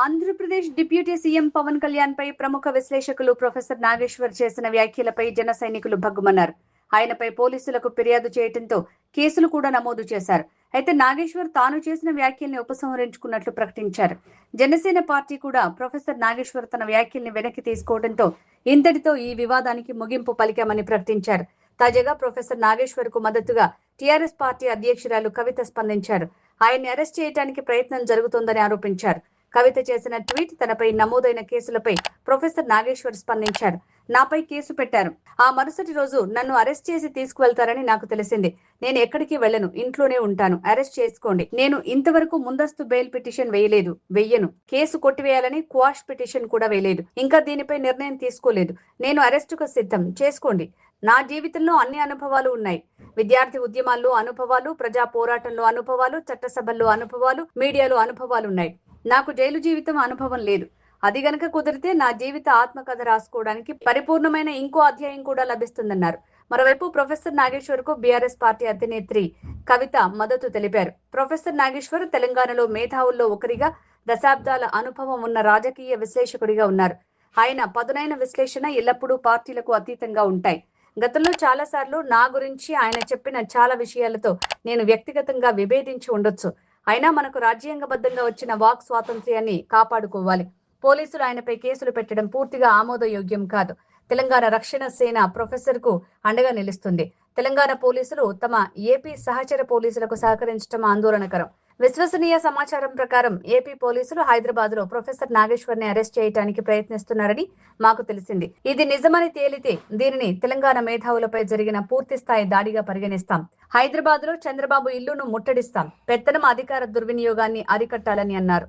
Andhra Pradesh deputy CM Pawan Kalyan పై ప్రముఖ విశ్లేషకులు professor Nageshwar చేసిన వ్యాఖ్యలపై జన సైనికులు భగ్గుమన్నారు. ఆయనపై పోలీసులకు ఫిర్యాదు చేయడంతో కేసులు కూడా నమోదు చేశారు. అయితే నాగేశ్వర్ తాను చేసిన వ్యాఖ్యల్ని ఉపసంహరించుకున్నట్లు ప్రకటించారు. జనసేన పార్టీ కూడా ప్రొఫెసర్ నాగేశ్వర్ తన వ్యాఖ్యల్ని వెనక్కి తీసుకోవడంతో ఇంతటితో ఈ వివాదానికి ముగింపు పలికామని ప్రకటించారు. తాజాగా ప్రొఫెసర్ నాగేశ్వర్ కు మద్దతుగా టీఆర్ఎస్ పార్టీ అధ్యక్షురాలు కవిత స్పందించారు. ఆయన్ని అరెస్ట్ చేయడానికి ప్రయత్నం జరుగుతోందని ఆరోపించారు. కవిత చేసిన ట్వీట్ తనపై నమోదైన కేసులపై ప్రొఫెసర్ నాగేశ్వర్ స్పందించారు. నాపై కేసు పెట్టారు. ఆ మరుసటి రోజు నన్ను అరెస్ట్ చేసి తీసుకువెళ్తారని నాకు తెలిసింది. నేను ఎక్కడికి వెళ్లను, ఇంట్లోనే ఉంటాను. అరెస్ట్ చేసుకోండి. నేను ఇంతవరకు ముందస్తు బెయిల్ పిటిషన్ వెయ్యను. కేసు కొట్టివేయాలని క్వాష్ పిటిషన్ కూడా వేయలేదు. ఇంకా దీనిపై నిర్ణయం తీసుకోలేదు. నేను అరెస్టుకు సిద్ధం. చేసుకోండి. నా జీవితంలో అన్ని అనుభవాలు ఉన్నాయి. విద్యార్థి ఉద్యమాల్లో అనుభవాలు, ప్రజా పోరాటంలో అనుభవాలు, చట్టసభల్లో అనుభవాలు, మీడియాలో అనుభవాలు ఉన్నాయి. నాకు జైలు జీవితం అనుభవం లేదు. అది గనక కుదిరితే నా జీవిత ఆత్మకథ రాసుకోవడానికి పరిపూర్ణమైన ఇంకో అధ్యాయం కూడా లభిస్తుందన్నారు. మరోవైపు ప్రొఫెసర్ నాగేశ్వర్ కు బీఆర్ఎస్ పార్టీ అధినేత్రి కవిత మద్దతు తెలిపారు. ప్రొఫెసర్ నాగేశ్వర్ తెలంగాణలో మేధావుల్లో ఒకరిగా, దశాబ్దాల అనుభవం ఉన్న రాజకీయ విశ్లేషకుడిగా ఉన్నారు. ఆయన పదునైన విశ్లేషణ ఎల్లప్పుడూ పార్టీలకు అతీతంగా ఉంటాయి. గతంలో చాలాసార్లు నా గురించి ఆయన చెప్పిన చాలా విషయాలతో నేను వ్యక్తిగతంగా విభేదించి ఉండొచ్చు. అయినా మనకు రాజ్యాంగబద్ధంగా వచ్చిన వాక్ స్వాతంత్ర్యాన్ని కాపాడుకోవాలి. పోలీసులు ఆయనపై కేసులు పెట్టడం పూర్తిగా ఆమోదయోగ్యం కాదు. తెలంగాణ రక్షణ సేన ప్రొఫెసర్ కు అండగా నిలుస్తుంది. తెలంగాణ పోలీసులు తమ ఏపీ సహచర పోలీసులకు సహకరించడం ఆందోళనకరం. విశ్వసనీయ సమాచారం ప్రకారం ఏపీ పోలీసులు హైదరాబాద్ లో ప్రొఫెసర్ నాగేశ్వర్ ని అరెస్ట్ చేయడానికి ప్రయత్నిస్తున్నారని మాకు తెలిసింది. ఇది నిజమని తేలితే దీనిని తెలంగాణ మేధావులపై జరిగిన పూర్తి స్థాయి దాడిగా పరిగణిస్తాం. హైదరాబాద్ లో చంద్రబాబు ఇల్లును ముట్టడిస్తాం. పెత్తనం, అధికార దుర్వినియోగాన్ని అరికట్టాలని అన్నారు.